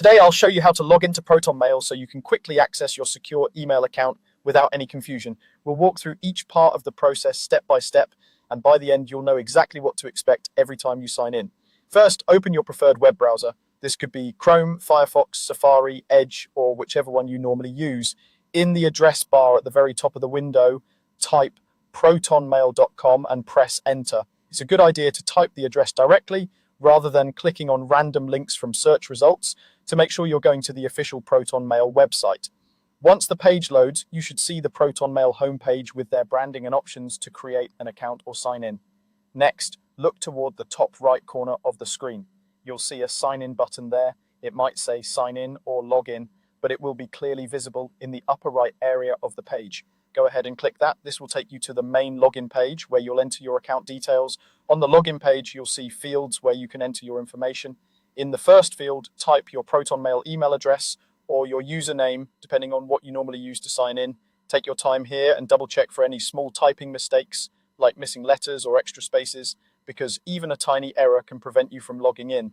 Today, I'll show you how to log into Protonmail so you can quickly access your secure email account without any confusion. We'll walk through each part of the process step by step, and by the end, you'll know exactly what to expect every time you sign in. First, open your preferred web browser. This could be Chrome, Firefox, Safari, Edge, or whichever one you normally use. In the address bar at the very top of the window, type protonmail.com and press enter. It's a good idea to type the address directly rather than clicking on random links from search results to make sure you're going to the official Protonmail website. Once the page loads, you should see the Protonmail homepage with their branding and options to create an account or sign in. Next, look toward the top right corner of the screen. You'll see a sign in button there. It might say sign in or log in, but it will be clearly visible in the upper right area of the page. Go ahead and click that. This will take you to the main login page where you'll enter your account details. On the login page, you'll see fields where you can enter your information. In the first field, type your Protonmail email address or your username, depending on what you normally use to sign in. Take your time here and double check for any small typing mistakes, like missing letters or extra spaces, because even a tiny error can prevent you from logging in.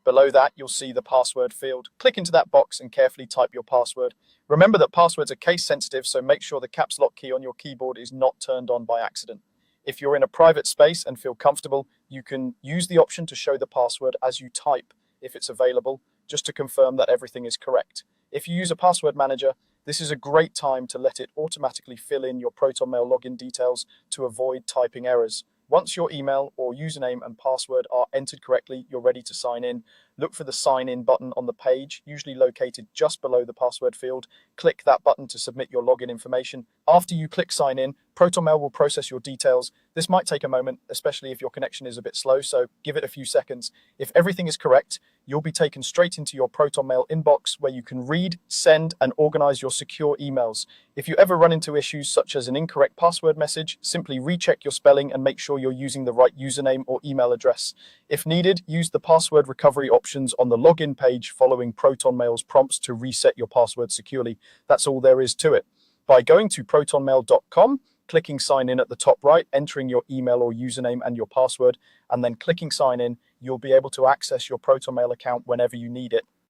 Below that, you'll see the password field. Click into that box and carefully type your password. Remember that passwords are case sensitive, so make sure the caps lock key on your keyboard is not turned on by accident. If you're in a private space and feel comfortable, you can use the option to show the password as you type, if it's available, just to confirm that everything is correct. If you use a password manager, this is a great time to let it automatically fill in your Protonmail login details to avoid typing errors. Once your email or username and password are entered correctly, you're ready to sign in. Look for the sign in button on the page, usually located just below the password field. Click that button to submit your login information. After you click sign in, Protonmail will process your details. This might take a moment, especially if your connection is a bit slow, so give it a few seconds. If everything is correct, you'll be taken straight into your Protonmail inbox where you can read, send, and organize your secure emails. If you ever run into issues such as an incorrect password message, simply recheck your spelling and make sure you're using the right username or email address. If needed, use the password recovery options on the login page following Protonmail's prompts to reset your password securely. That's all there is to it. By going to protonmail.com, clicking sign in at the top right, entering your email or username and your password, and then clicking sign in, you'll be able to access your Protonmail account whenever you need it.